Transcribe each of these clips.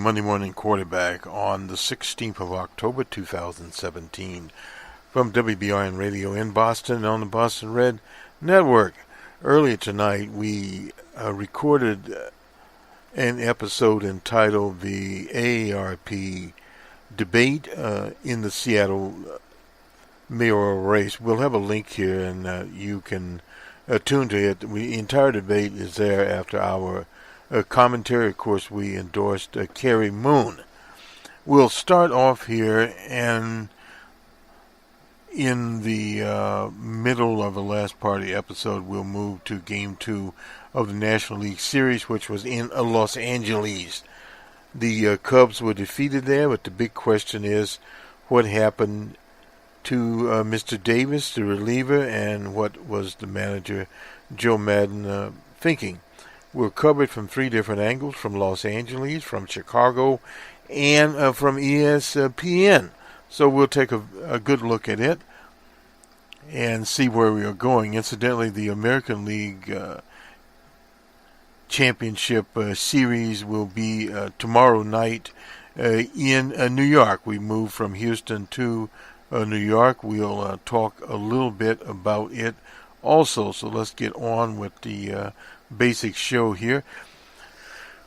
Monday Morning Quarterback on the 16th of October 2017 from WBRN Radio in Boston on the Boston Red Network. Earlier tonight we recorded an episode entitled The AARP Debate in the Seattle mayoral race. We'll have a link here and you can tune to it. The entire debate is there after our commentary. Of course, we endorsed Carrie Moon. We'll start off here, and in the middle of the last part of the episode, we'll move to Game 2 of the National League Series, which was in Los Angeles. The Cubs were defeated there, but the big question is what happened to Mr. Davis, the reliever, and what was the manager, Joe Maddon, thinking. We'll cover it from three different angles, from Los Angeles, from Chicago, and from ESPN. So we'll take a good look at it and see where we are going. Incidentally, the American League Championship Series will be tomorrow night in New York. We move from Houston to New York. We'll talk a little bit about it also. So let's get on with the basic show here.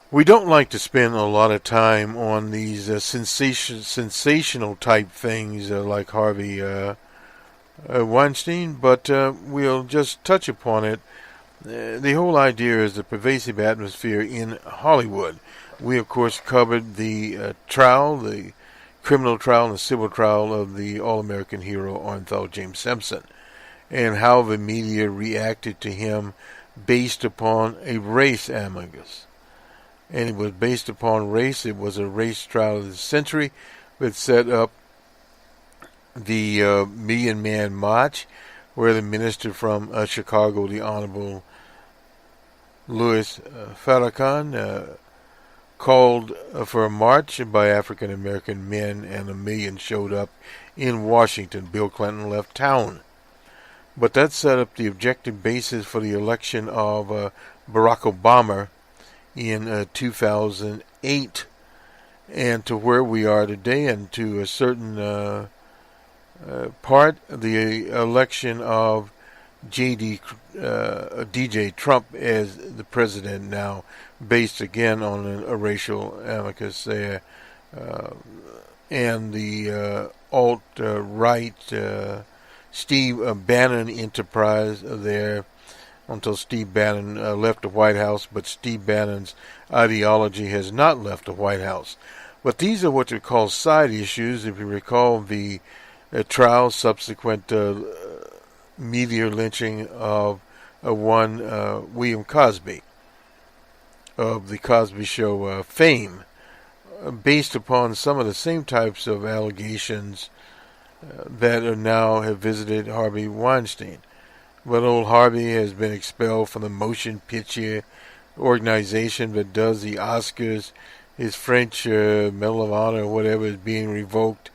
We don't like to spend a lot of time on these sensational type things like Harvey Weinstein, but we'll just touch upon it. The whole idea is the pervasive atmosphere in Hollywood. We, of course, covered the trial, the criminal trial and the civil trial of the All-American hero Orenthal James Simpson, and how the media reacted to him based upon a race amicus. And it was based upon race. It was a race trial of the century that set up the Million Man March, where the minister from Chicago, the Honorable Louis Farrakhan, called for a march by African American men, and 1 million showed up in Washington. Bill Clinton left town. But that set up the objective basis for the election of Barack Obama in 2008, and to where we are today, and to a certain part, the election of DJ Trump as the president now, based again on a racial amicus there, and the alt-right Steve Bannon enterprise there, until Steve Bannon left the White House, but Steve Bannon's ideology has not left the White House. But these are what you call side issues. If you recall the trial, subsequent media lynching of one William Cosby, of the Cosby Show fame, based upon some of the same types of allegations that are now have visited Harvey Weinstein. But old Harvey has been expelled from the motion picture organization that does the Oscars. His French Medal of Honor or whatever is being revoked.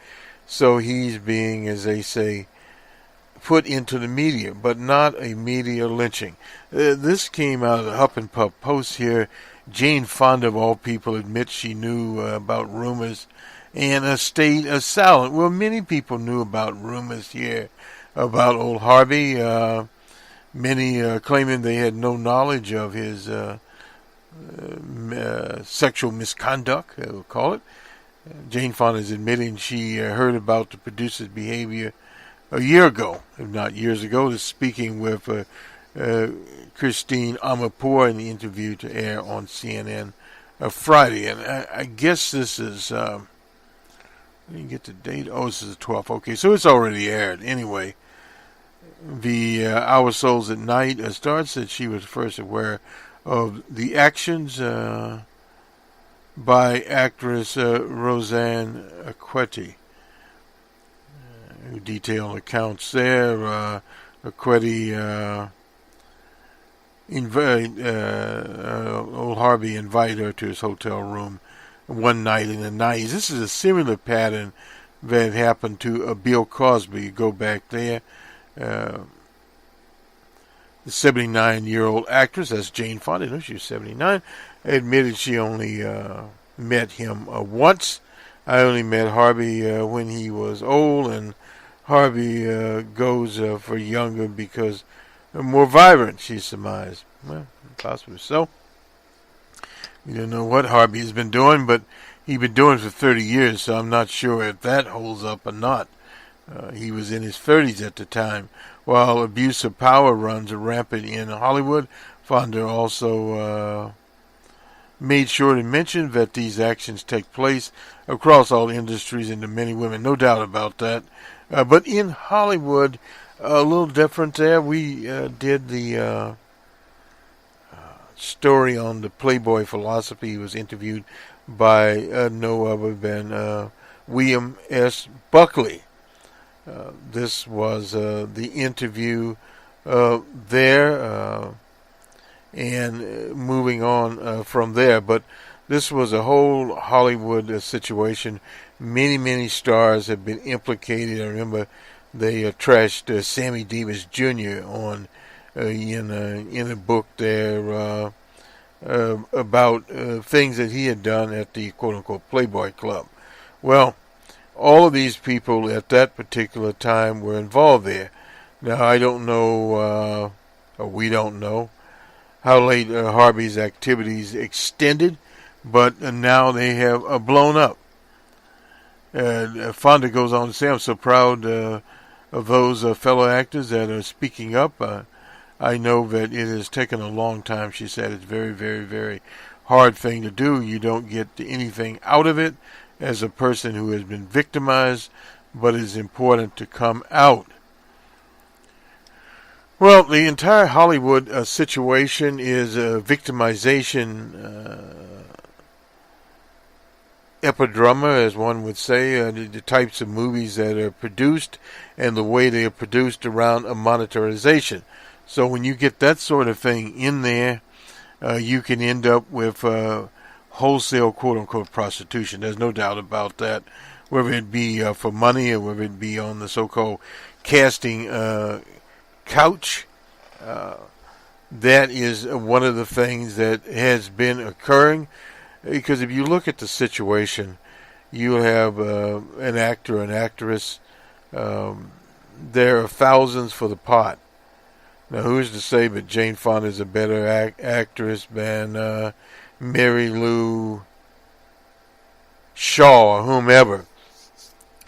So he's being, as they say, put into the media, but not a media lynching. This came out of the Huff and Puff Post here. Jane Fonda, of all people, admits she knew about rumors and stayed silent. Well, many people knew about rumors here about old Harvey. Many claiming they had no knowledge of his sexual misconduct, we'll call it. Jane Fonda is admitting she heard about the producer's behavior a year ago, if not years ago, speaking with Christine Amanpour in the interview to air on CNN Friday. And I guess this is... let me get the date. Oh, this is the 12th. Okay, so it's already aired. Anyway, the Our Souls at Night Star said she was first aware of the actions by actress Roseanne Arquette, who detailed accounts there. Arquette old Harvey invited her to his hotel room one night in the 90s. This is a similar pattern that happened to Bill Cosby. You go back there. The 79-year-old actress, that's Jane Fonda, she was 79, admitted she only met him once. I only met Harvey when he was old, and Harvey goes for younger because more vibrant, she surmised. Well, possibly so. We don't know what Harvey has been doing, but he's been doing it for 30 years, so I'm not sure if that holds up or not. He was in his 30s at the time. While abuse of power runs rampant in Hollywood, Fonda also made sure to mention that these actions take place across all industries and to many women. No doubt about that. But in Hollywood, a little different there. We did the story on the Playboy philosophy. He was interviewed by no other than William S. Buckley. This was the interview there, and moving on from there. But this was a whole Hollywood situation. Many stars have been implicated. I remember they trashed Sammy Davis Jr. on in a book there about things that he had done at the quote-unquote Playboy Club. Well, all of these people at that particular time were involved there. Now, I don't know, or we don't know, how late Harvey's activities extended, but now they have blown up. Fonda goes on to say, I'm so proud of those fellow actors that are speaking up. I know that it has taken a long time, she said. It's very, very, very hard thing to do. You don't get anything out of it as a person who has been victimized, but it's important to come out. Well, the entire Hollywood situation is a victimization epidroma, as one would say, the types of movies that are produced and the way they are produced around a monetization. So when you get that sort of thing in there, you can end up with wholesale quote-unquote prostitution. There's no doubt about that, whether it be for money or whether it be on the so-called casting couch. That is one of the things that has been occurring, because if you look at the situation, you have an actor, an actress, there are thousands for the pot. Now, who's to say that Jane Fonda is a better actress than Mary Lou Shaw or whomever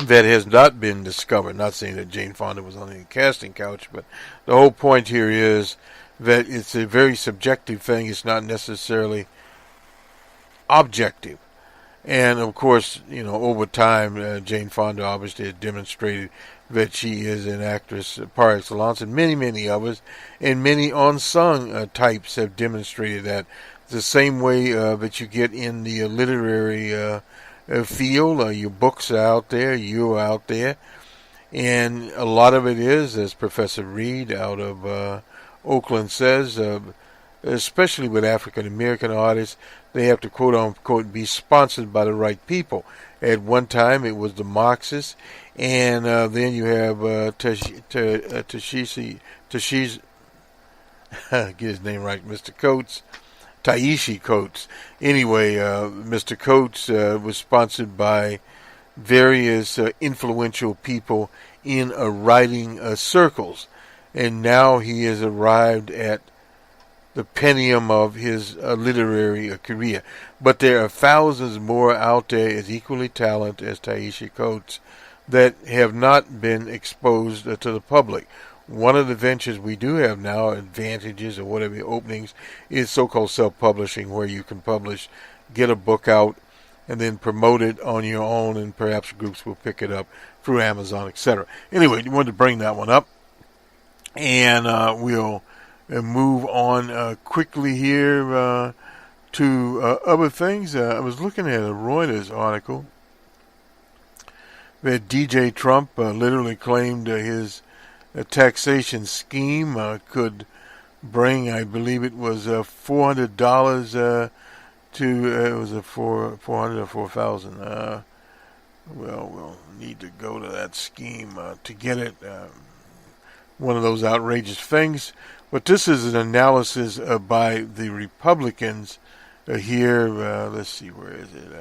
that has not been discovered? Not saying that Jane Fonda was on any casting couch, but the whole point here is that it's a very subjective thing. It's not necessarily objective. And, of course, you know, over time, Jane Fonda obviously has demonstrated that she is an actress par excellence, and many others, and many unsung types have demonstrated that. The same way that you get in the literary field, your books are out there, you're out there, and a lot of it is, as Professor Reed out of Oakland says, especially with African American artists, they have to quote unquote be sponsored by the right people. At one time it was the Marxists, and then you have Tashishi, get his name right, Mr. Coates, Taishi Coates. Anyway, Mr. Coates was sponsored by various influential people in writing circles, and now he has arrived at the pennium of his literary career. But there are thousands more out there as equally talented as Taishi Coates that have not been exposed to the public. One of the ventures we do have now, advantages or whatever openings, is so-called self-publishing, where you can publish, get a book out, and then promote it on your own, and perhaps groups will pick it up through Amazon, etc. Anyway, you wanted to bring that one up, and we'll move on quickly here to other things. I was looking at a Reuters article that DJ Trump literally claimed his taxation scheme could bring, I believe it was $400 to, it was a $400 or $4,000. Well, we'll need to go to that scheme to get it. One of those outrageous things. But this is an analysis by the Republicans here. Let's see, where is it?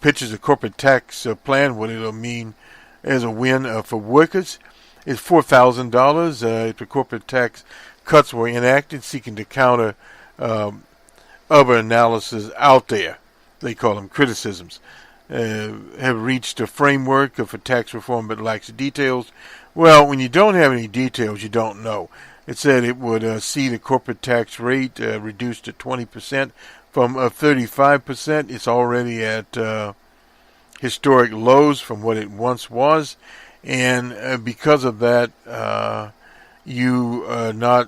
Pictures of corporate tax plan, what it'll mean as a win for workers. It's $4,000 if the corporate tax cuts were enacted, seeking to counter other analysis out there. They call them criticisms. Have reached a framework for tax reform but lacks details. Well, when you don't have any details, you don't know. It said it would see the corporate tax rate reduced to 20% from 35%. It's already at historic lows from what it once was. And because of that, you're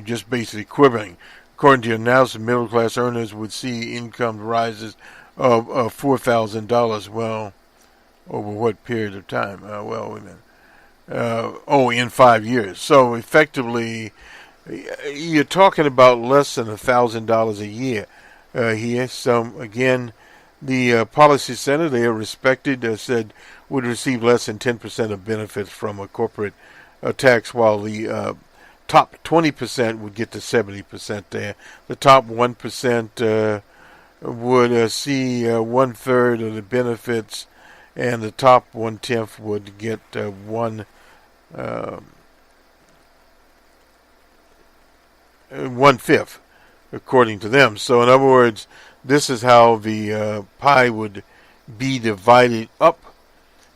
just basically quibbling. According to your analysis, middle-class earners would see income rises of $4,000. Well, over what period of time? Wait a minute. In 5 years. So effectively, you're talking about less than $1,000 a year here. So again, the policy center, they are respected, said would receive less than 10% of benefits from a corporate tax, while the top 20% would get to 70% there. The top 1% would see 1/3 of the benefits, and the top 1/10 would get 1/5, according to them. So in other words, this is how the pie would be divided up.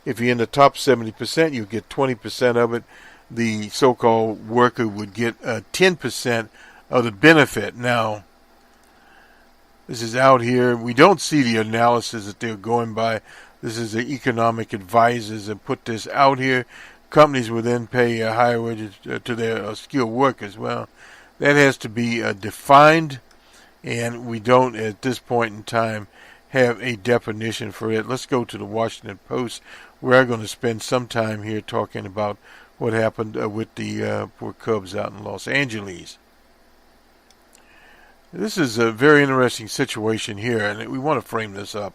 If you're in the top 70%, you get 20% of it. The so-called worker would get 10% of the benefit. Now, this is out here. We don't see the analysis that they're going by. This is the economic advisors that put this out here. Companies will then pay higher wages to their skilled workers. Well, that has to be defined, and we don't, at this point in time, have a definition for it. Let's go to the Washington Post. We're going to spend some time here talking about what happened with the poor Cubs out in Los Angeles. This is a very interesting situation here, and we want to frame this up,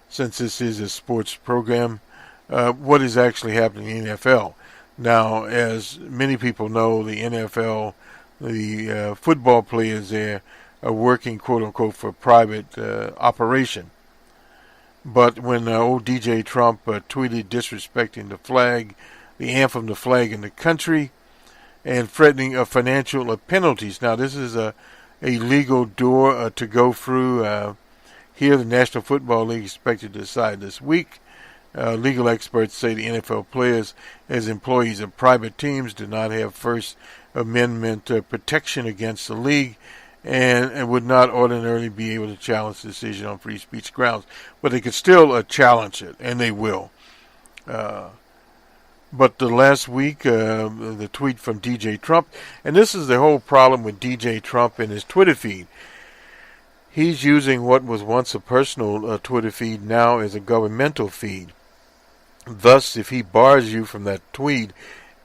since this is a sports program, what is actually happening in the NFL. Now, as many people know, the NFL, the football players there are working, quote-unquote, for private operation. But when old DJ Trump tweeted disrespecting the flag, the anthem, the flag in the country, and threatening of financial penalties. Now, this is a legal door to go through. Here, the National Football League is expected to decide this week. Legal experts say the NFL players, as employees of private teams, do not have First Amendment protection against the league, and would not ordinarily be able to challenge the decision on free speech grounds. But they could still challenge it, and they will. But the last week, the tweet from DJ Trump, and this is the whole problem with DJ Trump and his Twitter feed. He's using what was once a personal Twitter feed now as a governmental feed. Thus, if he bars you from that tweet,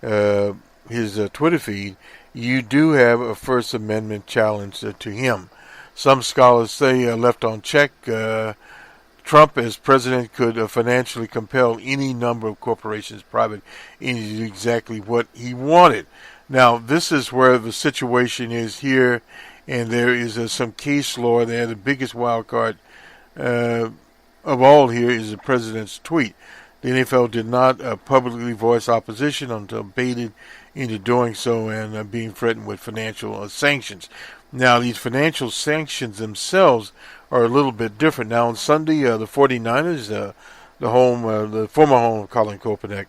his Twitter feed, you do have a First Amendment challenge to him. Some scholars say, left on check, Trump as president could financially compel any number of corporations private into exactly what he wanted. Now, this is where the situation is here, and there is some case law there. The biggest wild card of all here is the president's tweet. The NFL did not publicly voice opposition until baited into doing so and being threatened with financial sanctions. Now, these financial sanctions themselves are a little bit different. Now, on Sunday, the 49ers, the former home of Colin Kaepernick,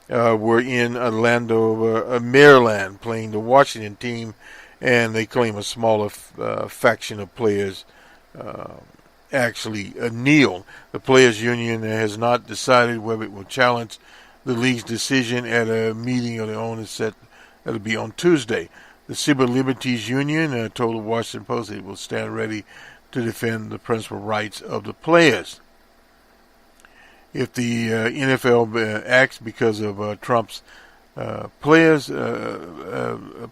were in Orlando, Maryland, playing the Washington team, and they claim a smaller faction of players actually kneel. The Players Union has not decided whether it will challenge the league's decision at a meeting of the owners set that'll be on Tuesday. The Civil Liberties Union told the Washington Post it will stand ready to defend the principal rights of the players. If the NFL acts because of Trump's players that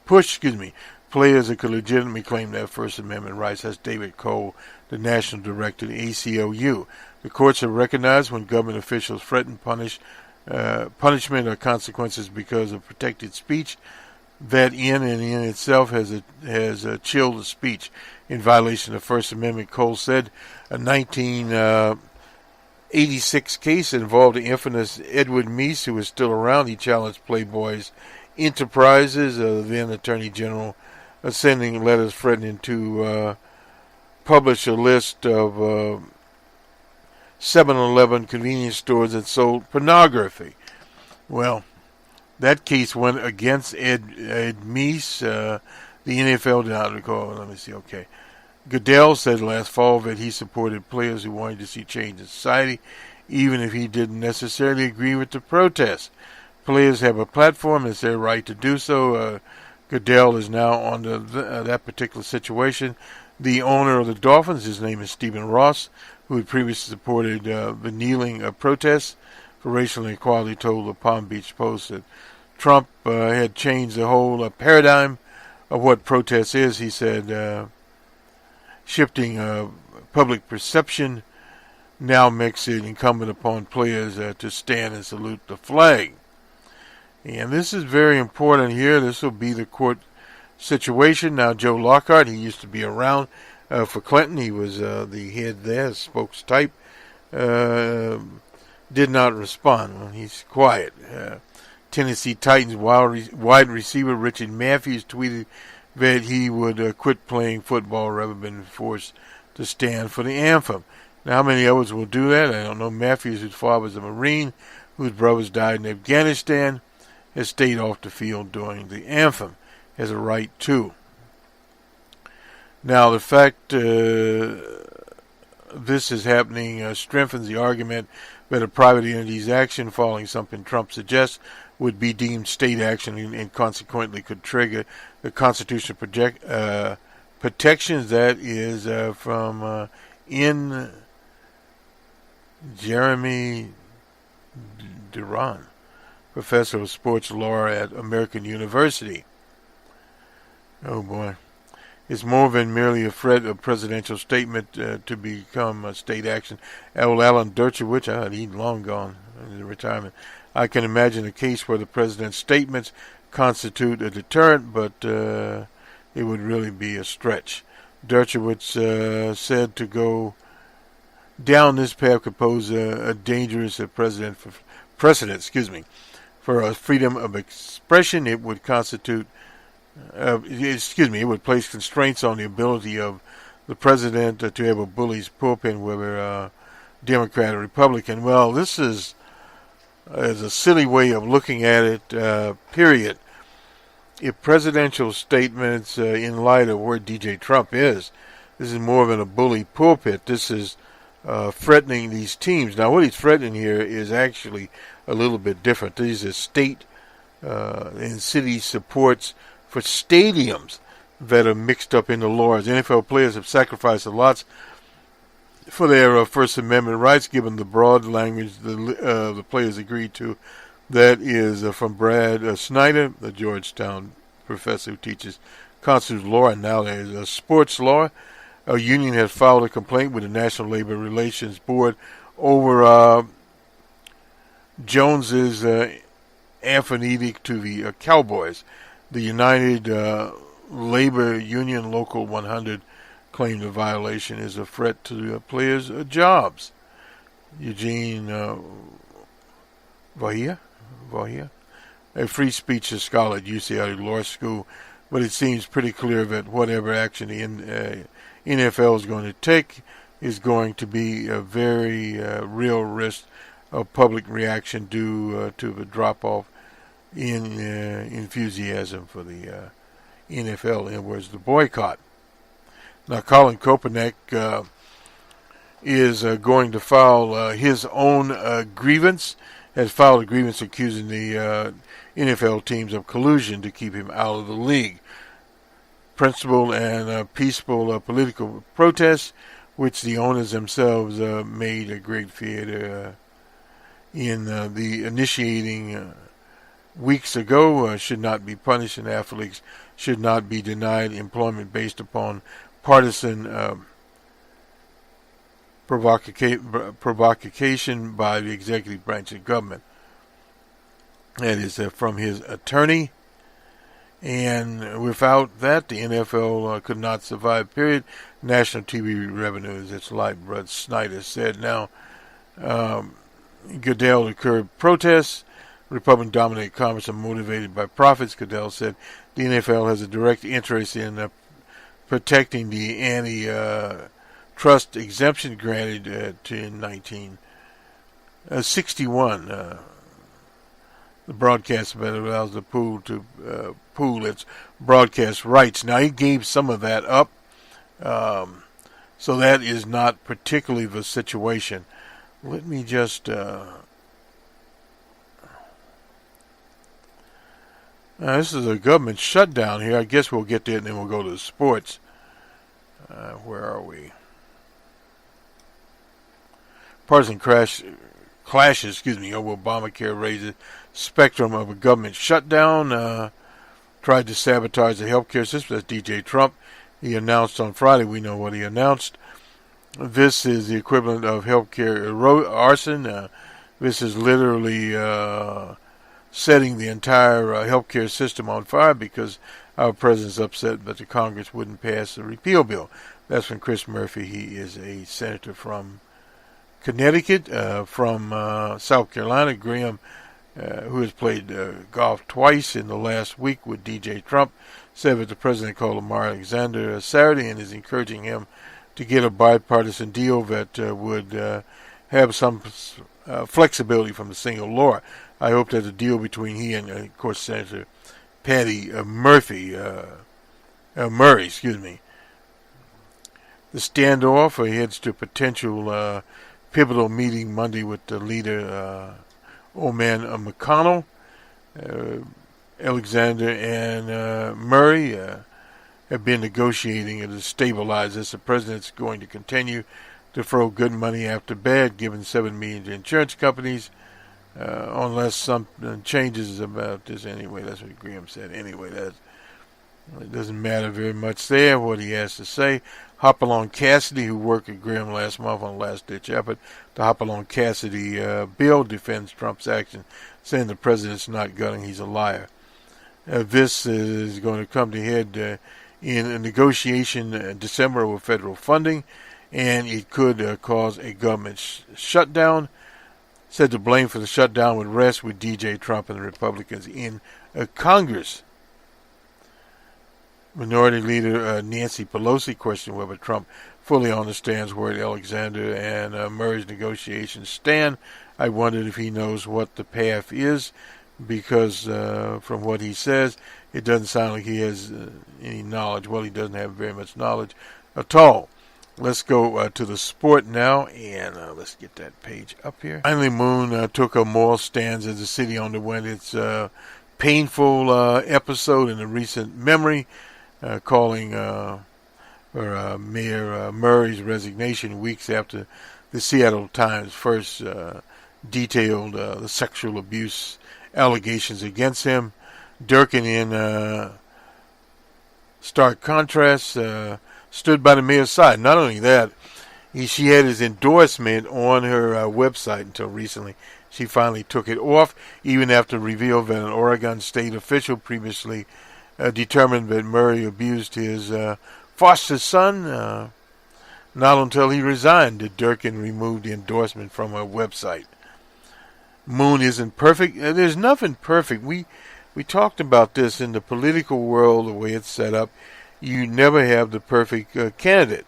could legitimately claim their First Amendment rights. That's David Cole, the national director of the ACLU. The courts have recognized when government officials threaten punishment or consequences because of protected speech, that in and in itself has chilled the speech. in violation of the First Amendment. Cole said a 1986 case involved the infamous Edward Meese, who was still around. He challenged Playboy's Enterprises, then Attorney General, sending letters threatening to publish a list of 7-Eleven convenience stores that sold pornography. Well, that case went against Ed Meese. The NFL did not recall. Let me see. Okay. Goodell said last fall that he supported players who wanted to see change in society, even if he didn't necessarily agree with the protest. Players have a platform. It's their right to do so. Goodell is now on that particular situation. The owner of the Dolphins, his name is Stephen Ross, who had previously supported the kneeling protests for racial inequality, told the Palm Beach Post that Trump had changed the whole paradigm of what protest is. He said shifting public perception now makes it incumbent upon players to stand and salute the flag. And this is very important here. This will be the court situation. Now, Joe Lockhart, he used to be around for Clinton. He was the head there, spokes type. Did not respond. Well, he's quiet. Tennessee Titans wide receiver Richard Matthews tweeted that he would quit playing football rather than forced to stand for the anthem. Now, how many others will do that? I don't know. Matthews, whose father was a Marine, whose brothers died in Afghanistan, has stayed off the field during the anthem, has a right to. Now, the fact this is happening strengthens the argument that a private entity's action following something Trump suggests would be deemed state action and consequently could trigger the constitutional protections. That is from Jeremy Duran, professor of sports law at American University. Oh boy. It's more than merely a threat of presidential statement to become state action. Alan Dershowitz, he's long gone in retirement. I can imagine a case where the president's statements constitute a deterrent, but it would really be a stretch. Dershowitz said to go down this path could pose a dangerous precedent for freedom of expression. It would constitute it would place constraints on the ability of the president to have a bully's pulpit, whether Democrat or Republican. Well, this is a silly way of looking at it, period. If presidential statements, in light of where DJ Trump is, this is more than a bully pulpit. This is threatening these teams. Now, what he's threatening here is actually a little bit different. These are state and city supports for stadiums that are mixed up in the laws. NFL players have sacrificed a lot for their First Amendment rights, given the broad language the players agreed to. That is from Brad Snyder, the Georgetown professor who teaches constitutional law, and now there's sports law. A union has filed a complaint with the National Labor Relations Board over Jones's aphonetic to the Cowboys. The United Labor Union Local 100 claimed the violation is a threat to the players' jobs. Eugene Vahia, a free speech scholar at UCLA Law School, but it seems pretty clear that whatever action the NFL is going to take is going to be a very real risk of public reaction due to the drop-off in enthusiasm for the NFL, in other words, the boycott. Now, Colin Kaepernick is going to file his own grievance, has filed a grievance accusing the NFL teams of collusion to keep him out of the league. Principled and peaceful political protests, which the owners themselves made a great theater in the initiating weeks ago, should not be punished, and athletes should not be denied employment based upon partisan provocation by the executive branch of government. That is from his attorney. And without that, the NFL could not survive, period. National TV revenues, its lifeblood, Snyder said. Now, Goodell to curb protests. Republican-dominated Congress are motivated by profits, Goodell said. The NFL has a direct interest in protecting the anti-trust exemption granted in 1961. The broadcast allows the pool to pool its broadcast rights. Now, he gave some of that up, so that is not particularly the situation. Let me just... this is a government shutdown here. I guess we'll get there and then we'll go to the sports. Where are we? Partisan clashes, over Obamacare raises spectrum of a government shutdown. Tried to sabotage the healthcare system. That's DJ Trump. He announced on Friday. We know what he announced. This is the equivalent of healthcare arson. This is literally setting the entire healthcare system on fire because our president's upset that the Congress wouldn't pass the repeal bill. That's from Chris Murphy. He is a senator from Connecticut, from South Carolina. Graham, who has played golf twice in the last week with DJ Trump, said that the president called Lamar Alexander Saturday and is encouraging him to get a bipartisan deal that would have some flexibility from the single law. I hope that the deal between he and, of course, Senator Patty Murray, The standoff heads to potential pivotal meeting Monday with the leader, Oman McConnell. Alexander and Murray have been negotiating to stabilize this. The president's going to continue to throw good money after bad, giving $7 million to insurance companies, unless something changes about this. Anyway, that's what Graham said. Anyway, it doesn't matter very much there what he has to say. Hopalong Cassidy, who worked with Graham last month on a last-ditch effort, the Hopalong Cassidy bill defends Trump's action, saying the president's not gunning, he's a liar. This is going to come to head in a negotiation in December with federal funding, and it could cause a government shutdown. Said the blame for the shutdown would rest with DJ Trump and the Republicans in Congress. Minority Leader Nancy Pelosi questioned whether Trump fully understands where Alexander and Murray's negotiations stand. I wondered if he knows what the path is, because from what he says, it doesn't sound like he has any knowledge. Well, he doesn't have very much knowledge at all. Let's go to the sport now, and let's get that page up here. Finally, Moon took a moral stance as the city underwent its painful episode in the recent memory, calling for Mayor Murray's resignation weeks after the Seattle Times first detailed the sexual abuse allegations against him. Durkin, in stark contrast, stood by the mayor's side. Not only that, she had his endorsement on her website until recently. She finally took it off, even after revealed that an Oregon state official previously determined that Murray abused his foster son. Not until he resigned did Durkin remove the endorsement from her website. Moon isn't perfect. There's nothing perfect. We talked about this in the political world, the way it's set up. You never have the perfect candidate.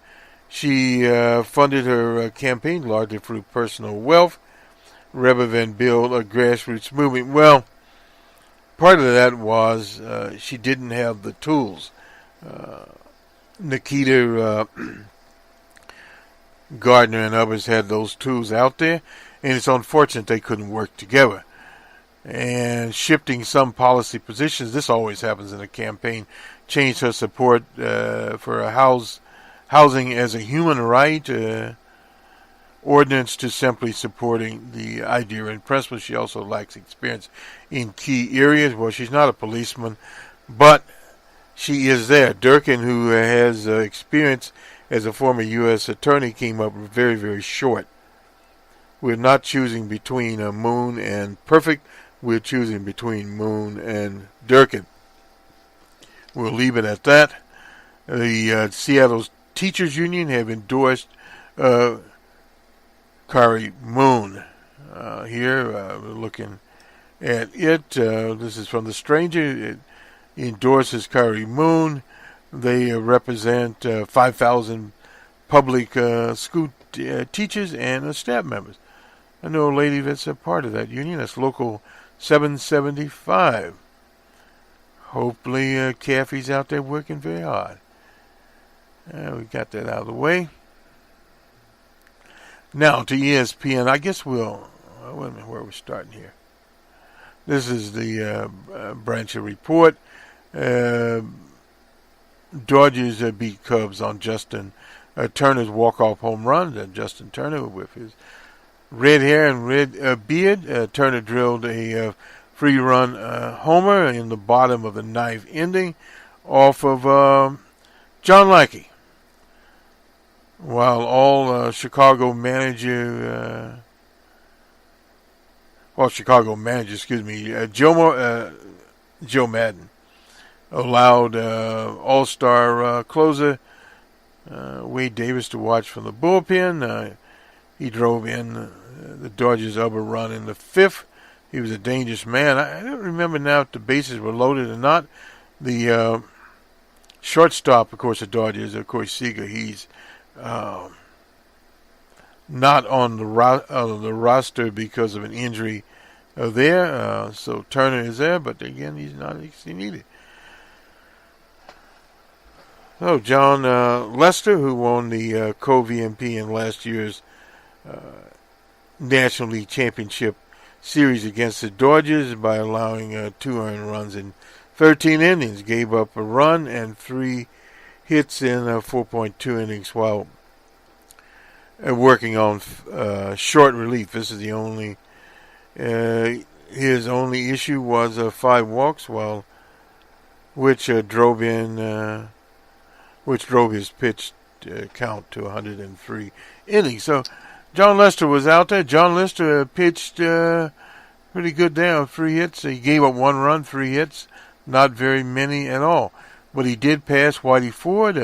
She funded her campaign largely through personal wealth rather than build a grassroots movement. Well, part of that was she didn't have the tools. Nikita Gardner and others had those tools out there, and it's unfortunate they couldn't work together. And shifting some policy positions, this always happens in a campaign, changed her support for housing as a human right ordinance to simply supporting the idea and principle. She also lacks experience in key areas. Well, she's not a policeman, but she is there. Durkin, who has experience as a former U.S. attorney, came up very, very short. We're not choosing between Moon and perfect. We're choosing between Moon and Durkin. we'll leave it at that. The Seattle Teachers Union have endorsed Kari Moon. Here, we're looking at it. This is from The Stranger. It endorses Kari Moon. They represent 5,000 public school teachers and staff members. I know a lady that's a part of that union. That's Local 775. Hopefully, Kathy's out there working very hard. We got that out of the way. Now to ESPN. I guess we'll... wait a minute, where are we starting here? This is the Brancher report. Dodgers beat Cubs on Justin Turner's walk-off home run. Justin Turner, with his red hair and red beard, Turner drilled a free-run homer in the bottom of the ninth inning off of John Lackey. While all Chicago manager, Joe Madden allowed all-star closer Wade Davis to watch from the bullpen. He drove in the Dodgers' upper run in the fifth. He was a dangerous man. I don't remember now if the bases were loaded or not. The shortstop, of course, the Dodgers, of course, Seager, he's not on the roster because of an injury there. So Turner is there, but again, he's not needed. So John Lester, who won the co-VMP in last year's National League Championship Series against the Dodgers by allowing 2 earned runs in 13 innings, gave up a run and 3 hits in 4.2 innings while working on short relief. This is the only his only issue was 5 walks, which drove his pitch count to 103 innings. So John Lester was out there. John Lester pitched pretty good there on 3 hits. He gave up 1 run, 3 hits, not very many at all. But he did pass Whitey Ford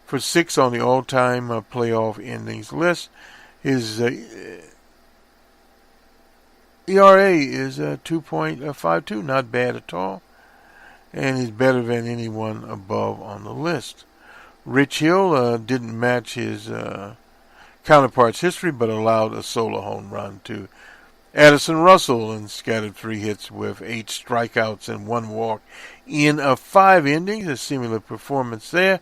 for 6 on the all-time playoff innings list. His ERA is 2.52, not bad at all, and he's better than anyone above on the list. Rich Hill didn't match his counterpart's history, but allowed a solo home run to Addison Russell and scattered 3 hits with 8 strikeouts and 1 walk in 5 innings. A similar performance there.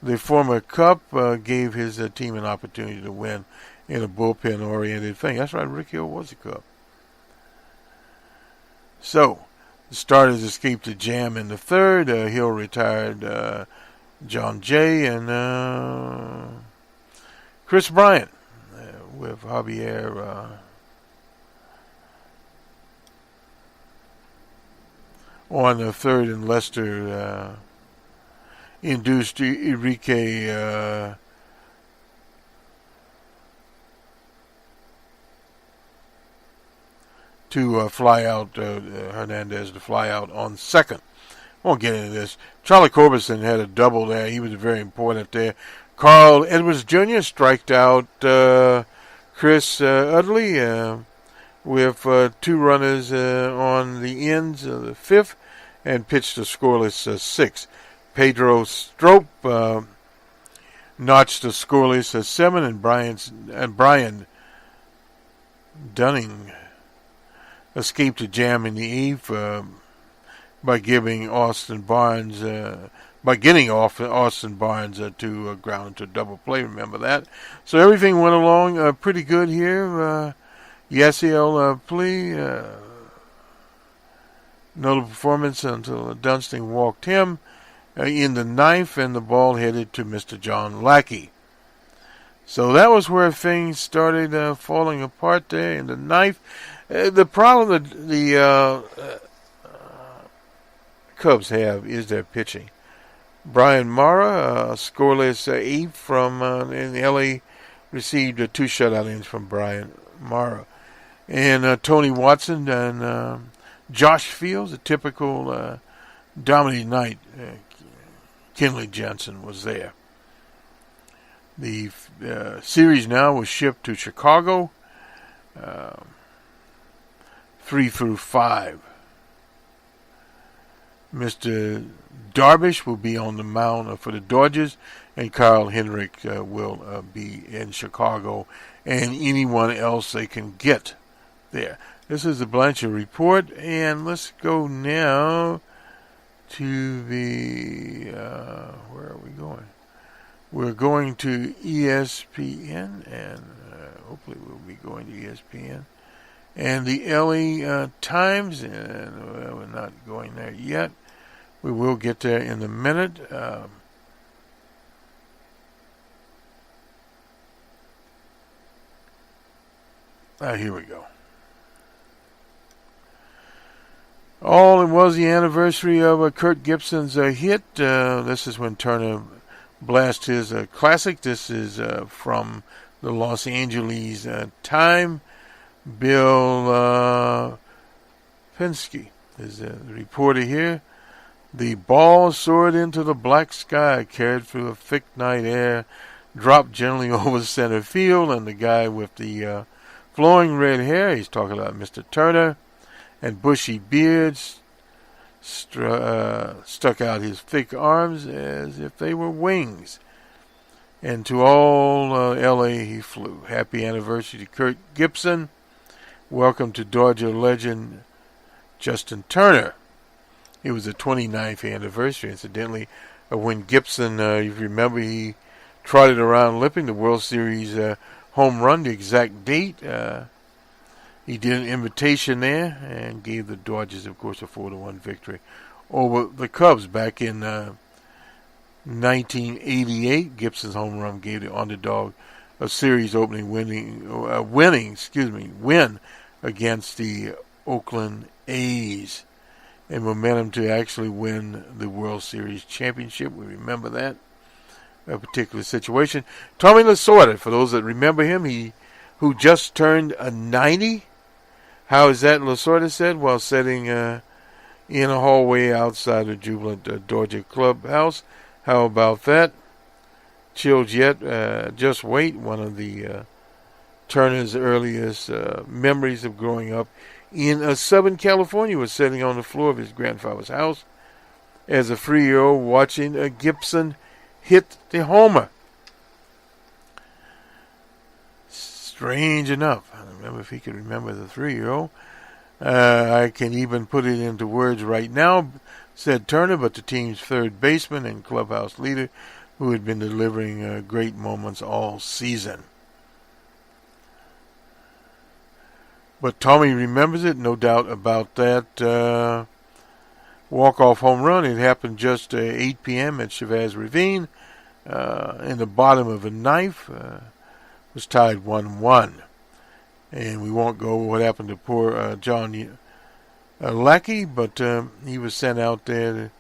The former Cub gave his team an opportunity to win in a bullpen-oriented thing. That's right, Rick Hill was a Cub. So, the starters escaped a jam in the third. Hill retired John Jay and Chris Bryant with Javier on the third, and Lester induced Enrique to fly out, Hernandez to fly out on second. Won't get into this. Charlie Corbison had a double there. He was very important there. Carl Edwards Jr. striked out Chris Utley with 2 runners on the ends of the 5th and pitched a scoreless 6. Pedro Strop notched a scoreless 7, and Brian Dunning escaped a jam in the 8th by getting Austin Barnes to ground to double play. Remember that. So everything went along pretty good here. Yasiel Puig, notable performance until Dunston walked him in the 9th, and the ball headed to Mr. John Lackey. So that was where things started falling apart there in the 9th. The problem that the Cubs have is their pitching. Brian Mara, scoreless 8 from in L.A., received 2 shutout innings from Brian Mara. And Tony Watson and Josh Fields, a typical dominating night. Kenley Jansen was there. The series now was shipped to Chicago, 3 through 5. Mr. Darvish will be on the mound for the Dodgers, and Kyle Hendrick will be in Chicago, and anyone else they can get there. This is the Blanchard Report, and let's go now to the, where are we going? We're going to ESPN, and hopefully we'll be going to ESPN. And the LA Times, and we're not going there yet. We will get there in a minute. Here we go. It was the anniversary of Kurt Gibson's hit. This is when Turner blast his classic. This is from the Los Angeles Times. Bill Pinsky is the reporter here. The ball soared into the black sky, carried through a thick night air, dropped gently over center field, and the guy with the flowing red hair, he's talking about Mr. Turner, and bushy beards, stuck out his thick arms as if they were wings. And to all L.A. he flew. Happy anniversary to Kurt Gibson. Welcome to Dodger legend Justin Turner. It was the 29th anniversary, incidentally, of when Gibson, you remember, he trotted around limping the World Series home run, the exact date. He did an invitation there and gave the Dodgers, of course, a 4-1 victory over the Cubs back in 1988. Gibson's home run gave the underdog a series opening win against the Oakland A's, and momentum to actually win the World Series championship. We remember that particular situation. Tommy Lasorda, for those that remember him, who just turned 90. How is that? Lasorda said while sitting in a hallway outside the jubilant Dodger clubhouse. How about that? Chilled yet? Just wait. One of the Turner's earliest memories of growing up in Southern California was sitting on the floor of his grandfather's house as a 3-year-old watching Gibson hit the homer. Strange enough. I don't remember if he could remember the 3-year-old. I can even put it into words right now, said Turner, but the team's third baseman and clubhouse leader who had been delivering great moments all season. But Tommy remembers it, no doubt about that. Walk-off home run. It happened just 8 p.m. at Chavez Ravine. In the bottom of a ninth. Was tied 1-1. And we won't go what happened to poor John Lackey, but he was sent out there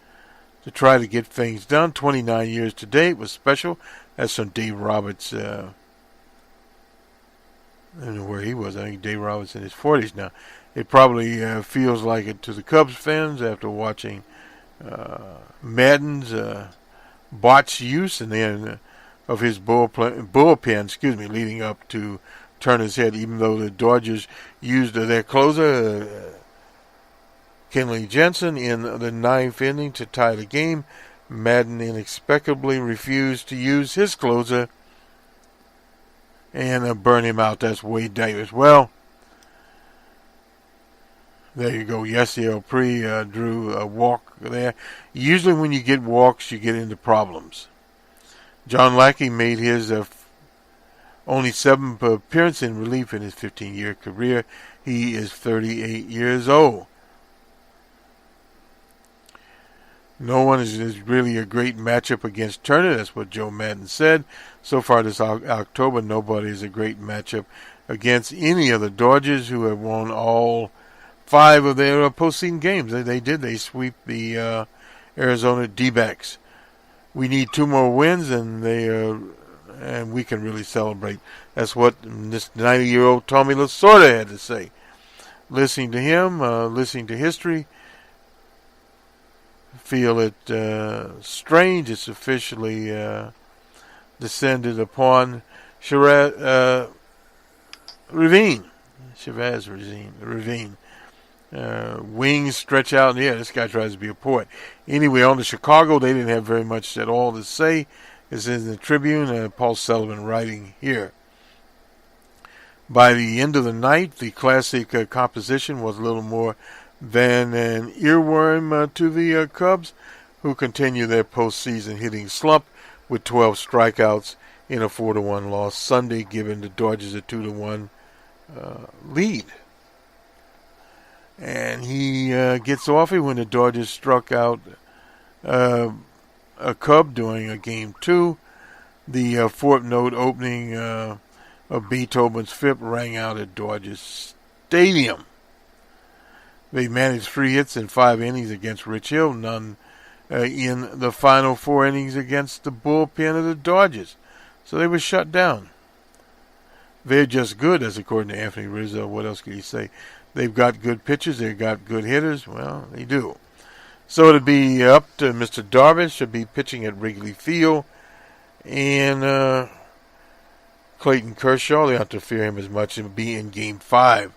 to try to get things done. 29 years today. It was special. That's from Dave Roberts. I don't know where he was. I think Dave Roberts in his 40s now. It probably feels like it to the Cubs fans after watching Madden's botched use and then of his bullpen, leading up to Turner's hit. Even though the Dodgers used their closer, Kenley Jansen, in the 9th inning to tie the game, Madden inexplicably refused to use his closer and burn him out. That's Wade Davis. Well, there you go. Yasiel Pre drew a walk there. Usually when you get walks, you get into problems. John Lackey made his only 7th appearance in relief in his 15-year career. He is 38 years old. No one is really a great matchup against Turner. That's what Joe Madden said. So far this October, nobody is a great matchup against any of the Dodgers, who have won all 5 of their postseason games. They did. They sweep the Arizona D-backs. We need 2 more wins, and we can really celebrate. That's what this 90-year-old Tommy Lasorda had to say. Listening to him, listening to history, feel it strange. It's officially descended upon Shiraz Ravine. Wings stretch out in the air. This guy tries to be a poet. Anyway, on to Chicago, they didn't have very much at all to say. This is in the Tribune, Paul Sullivan writing here. By the end of the night, the classic composition was a little more than an earworm to the Cubs, who continue their postseason hitting slump with 12 strikeouts in a 4-1 loss Sunday, giving the Dodgers a 2-1 lead. And he gets off it when the Dodgers struck out a Cub during a game 2. The fourth note opening of Beethoven's Fifth rang out at Dodgers Stadium. They managed 3 hits in 5 innings against Rich Hill, none in the final 4 innings against the bullpen of the Dodgers. So they were shut down. They're just good, as according to Anthony Rizzo. What else could he say? They've got good pitchers. They've got good hitters. Well, they do. So it'll be up to Mr. Darvish. Should be pitching at Wrigley Field. And Clayton Kershaw, they don't have to fear him as much. It'll be in Game 5.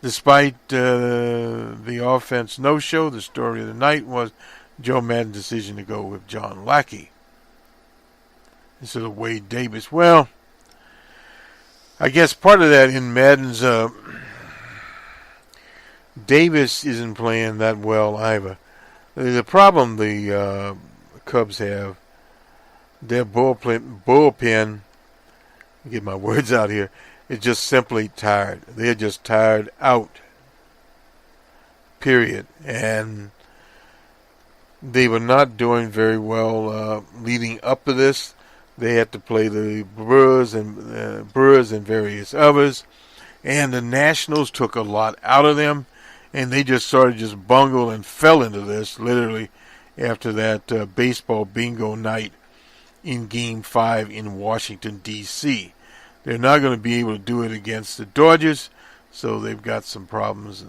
Despite the offense no-show, the story of the night was Joe Maddon's decision to go with John Lackey instead of Wade Davis. Well, I guess part of that in Maddon's Davis isn't playing that well either. The problem the Cubs have, their bullpen, get my words out here, is just simply tired. They're just tired out. Period. And they were not doing very well leading up to this. They had to play the Brewers and various others. And the Nationals took a lot out of them. And they just sort of just bungled and fell into this, literally, after that baseball bingo night in Game 5 in Washington, D.C. They're not going to be able to do it against the Dodgers, so they've got some problems,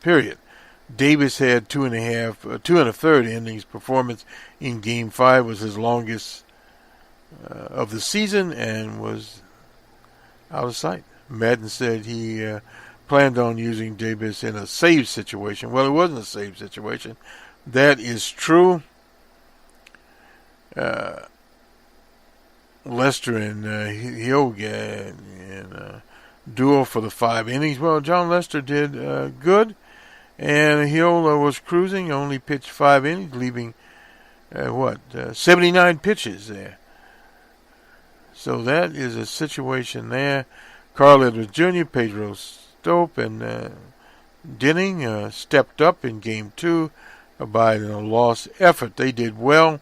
period. Davis had 2 1/3 innings performance in Game 5, was his longest of the season, and was out of sight. Maddon said he planned on using Davis in a save situation. Well, it wasn't a save situation. That is true. Lester and Hill in duel for the 5 innings. Well, John Lester did good, and Hill was cruising, only pitched 5 innings, leaving 79 pitches there. So that is a situation there. Carl Edwards Jr., Pedro Stope, and Denning stepped up in Game 2 by a loss effort. They did well.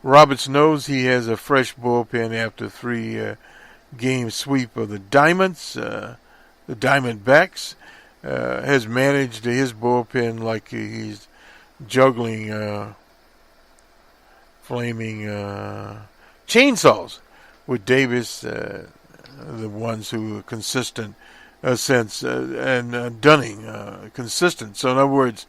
Roberts knows he has a fresh bullpen after 3-game sweep of the Diamonds. The Diamondbacks has managed his bullpen like he's juggling flaming chainsaws with Davis, the ones who are consistent and Dunning consistent. So in other words,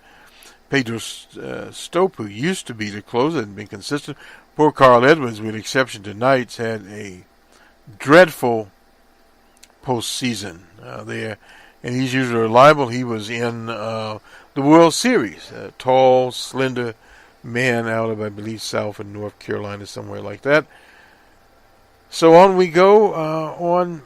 Pedro Stope, who used to be the closer and been consistent. Poor Carl Edwards, with exception to Knights, had a dreadful postseason there. And he's usually reliable. He was in the World Series. A tall, slender man out of, I believe, South and North Carolina, somewhere like that. So on we go on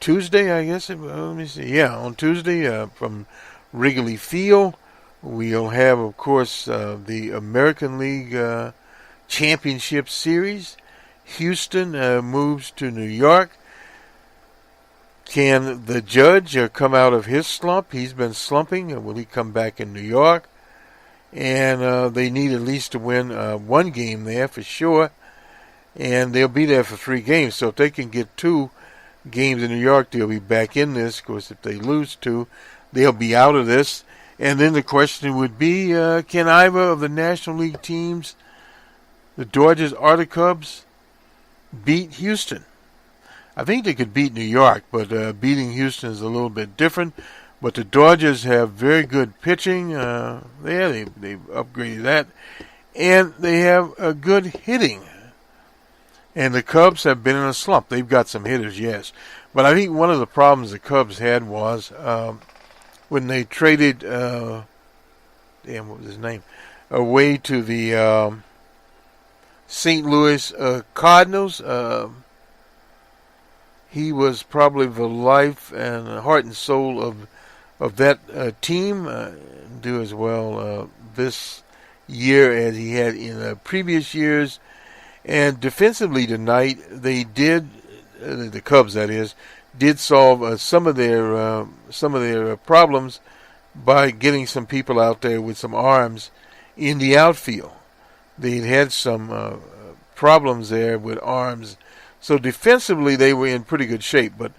Tuesday, I guess. Let me see. Yeah, on Tuesday from Wrigley Field, we'll have, of course, the American League Championship Series. Houston moves to New York. Can the Judge come out of his slump? He's been slumping. Will he come back in New York? And they need at least to win 1 game there for sure. And they'll be there for 3 games. So if they can get 2 games in New York, they'll be back in this. Of course, if they lose 2, they'll be out of this. And then the question would be, can either of the National League teams, the Dodgers or the Cubs, beat Houston? I think they could beat New York, but beating Houston is a little bit different. But the Dodgers have very good pitching. They've upgraded that. And they have a good hitting. And the Cubs have been in a slump. They've got some hitters, yes. But I think one of the problems the Cubs had was when they traded, what was his name, away to the St. Louis Cardinals. He was probably the life and heart and soul of that team. Do as well this year as he had in previous years. And defensively tonight, they did, the Cubs that is, did solve some of their problems by getting some people out there with some arms in the outfield. They had some problems there with arms. So defensively, they were in pretty good shape, but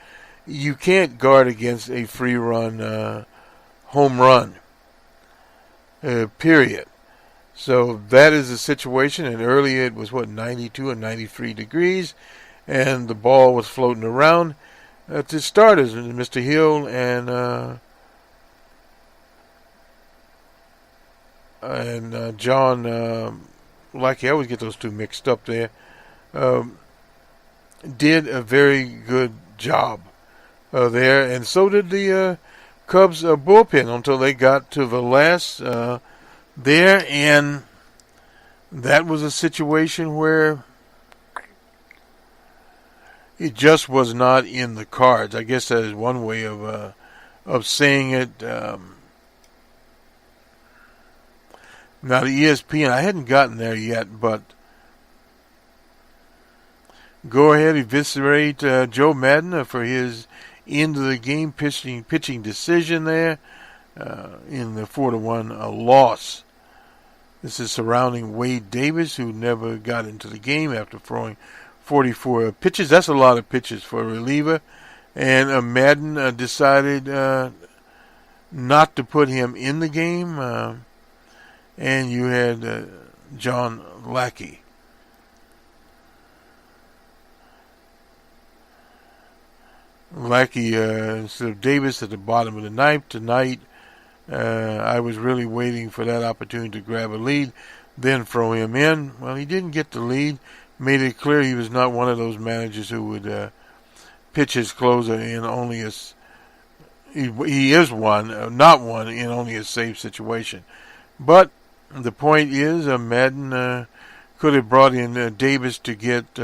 you can't guard against a free run home run, period. So that is the situation, and earlier it was, 92 and 93 degrees, and the ball was floating around. To starters, Mr. Hill and John Lackey, I always get those two mixed up there, did a very good job there, and so did the Cubs bullpen until they got to the last there, and that was a situation where it just was not in the cards. I guess that is one way of saying it. Now the ESPN, I hadn't gotten there yet, but go ahead, eviscerate Joe Madden for his end of the game pitching decision there in the 4-1 loss. This is surrounding Wade Davis, who never got into the game after throwing 44 pitches. That's a lot of pitches for a reliever. And Madden decided not to put him in the game. And you had John Lackey. Lackey instead of Davis at the bottom of the ninth tonight. I was really waiting for that opportunity to grab a lead, then throw him in. Well, he didn't get the lead. Made it clear he was not one of those managers who would pitch his closer in only a... He is one, not one, in only a safe situation. But the point is, Madden could have brought in Davis to get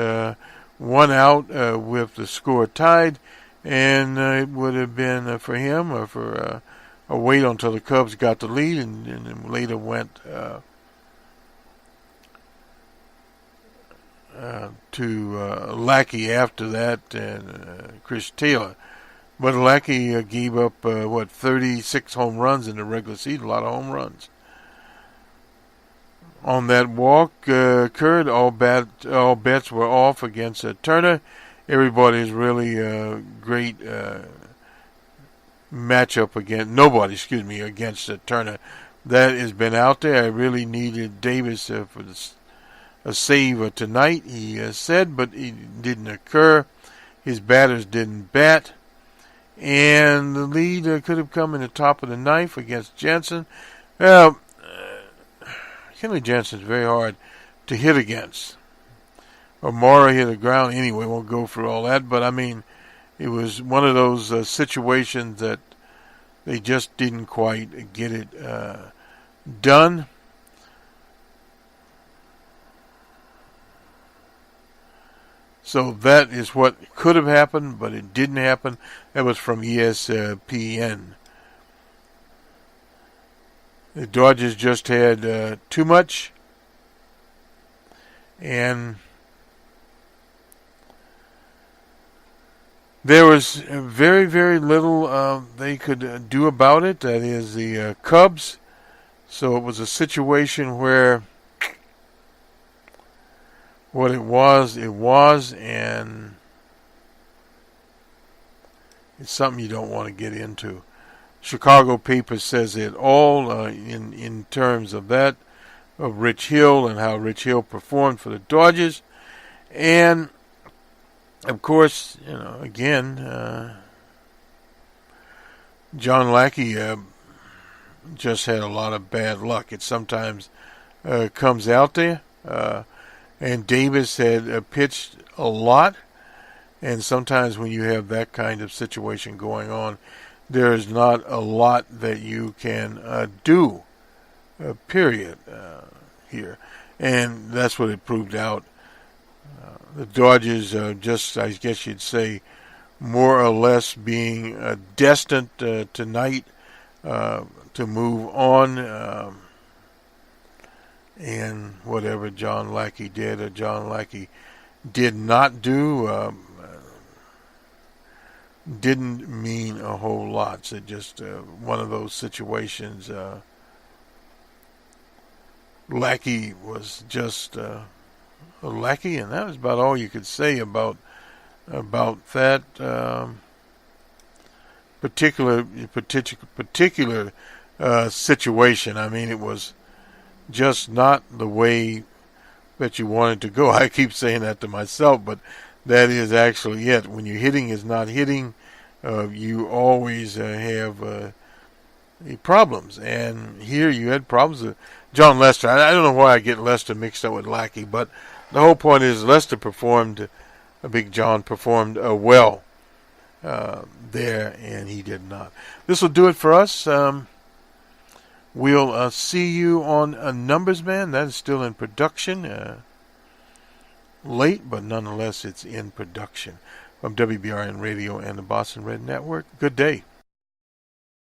one out with the score tied, and it would have been for him or for... a wait until the Cubs got the lead, and then later went to Lackey after that, and Chris Taylor. But Lackey gave up 36 home runs in the regular season, a lot of home runs. On that walk occurred, all bets were off against Turner. Everybody's really great. Matchup against Turner. That has been out there. I really needed Davis for a save tonight, he said, but it didn't occur. His batters didn't bat, and the lead could have come in the top of the ninth against Jansen. Well, Kenley Jansen's very hard to hit against. Mora hit the ground anyway. Won't go through all that, but I mean, it was one of those situations that they just didn't quite get it done. So that is what could have happened, but it didn't happen. That was from ESPN. The Dodgers just had too much, and there was very, very little they could do about it. That is the Cubs. So it was a situation where what it was, and it's something you don't want to get into. Chicago paper says it all in terms of that, of Rich Hill and how Rich Hill performed for the Dodgers. And of course, again, John Lackey just had a lot of bad luck. It sometimes comes out there. And Davis had pitched a lot. And sometimes when you have that kind of situation going on, there's not a lot that you can do, period, here. And that's what it proved out. The Dodgers just, I guess you'd say, more or less being destined tonight to move on. And whatever John Lackey did or John Lackey did not do didn't mean a whole lot. So just one of those situations. Lackey was just a Lackey, and that was about all you could say about that particular situation. I mean, it was just not the way that you wanted to go. I keep saying that to myself, but that is actually it. When your hitting is not hitting, you always have problems. And here you had problems with John Lester. I don't know why I get Lester mixed up with Lackey, but the whole point is Lester performed, Big John performed well there, and he did not. This will do it for us. We'll see you on Numbers Man. That is still in production. Late, but nonetheless it's in production. From WBRN Radio and the Boston Red Network, good day.